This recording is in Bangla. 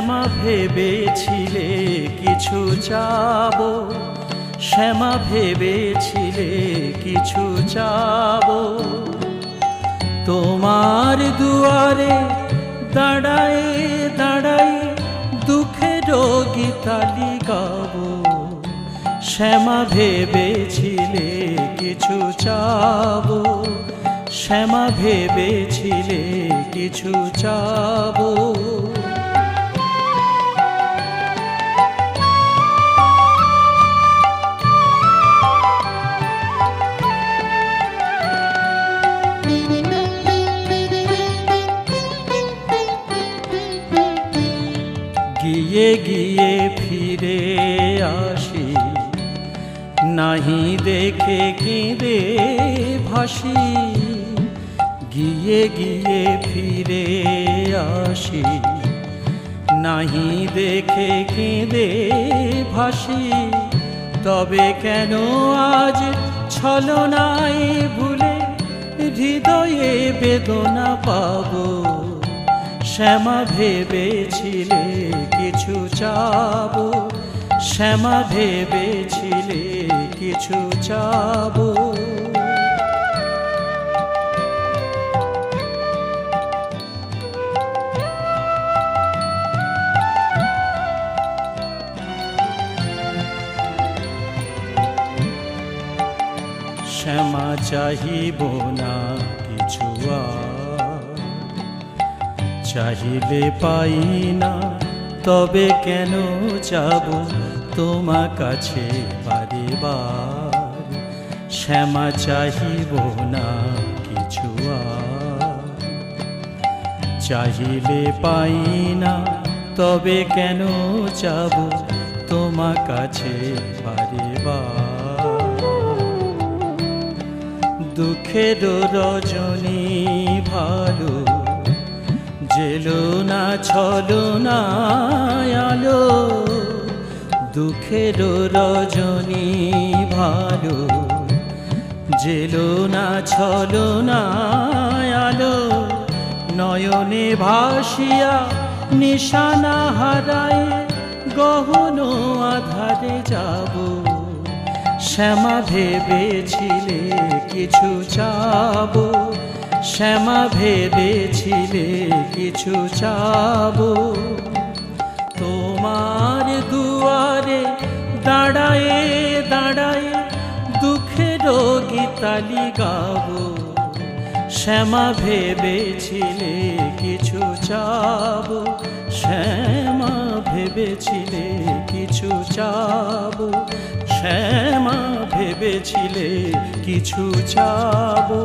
শ্যামা ভেবেছিলে কিছু চাবো, শ্যামা ভেবেছিলে কিছু চাবো। তোমার দুয়ারে দাঁড়ায়ে দাঁড়ায়ে দুঃখের গীতালি গাবো। শ্যামা ভেবেছিলে কিছু চাবো, শ্যামা ভেবেছিলে কিছু চাবো। গিয়ে গিয়ে ফিরে আসি, নাহি দেখে কেঁদে ভাসি। গিয়ে গিয়ে ফিরে আসি, নাহি দেখে কেঁদে ভাসি। তবে কেন আজ ছলনায় ভুলে হৃদয়ে বেদনা পাবো। শ্যামা ভেবেছিলে কিছু চাবো, শ্যামা ভেবেছিলে কিছু চাবো। শ্যামা চাহিব না কিছু আর, চাহিলে পাই না তবে কেন যাব তোমার কাছে বারে বার। শ্যামা চাহিব না কিছু আর, চাহিলে পাই না তবে কেন যাব তোমার কাছে বারে বার। দুঃখের রজনী ভালো জেলো না ছলো না আলো। দুঃখের রজনী ভালো জেলো না ছলো না আলো। নয়নে ভাসিয়া নিশানা হারায় গহন আধারে যাব। শ্যামা ভেবেছিলে কিছু চাবো, শ্যামা ভেবেছিলে কিছু চাবো। তোমার দুয়ারে দাঁড়ায়ে দাঁড়ায়ে দুঃখের গীতালি গাবো। শ্যামা ভেবেছিলে কিছু চাবো, শ্যামা ভেবেছিলে কিছু চাবো, শ্যামা ভেবেছিলে কিছু চাবো।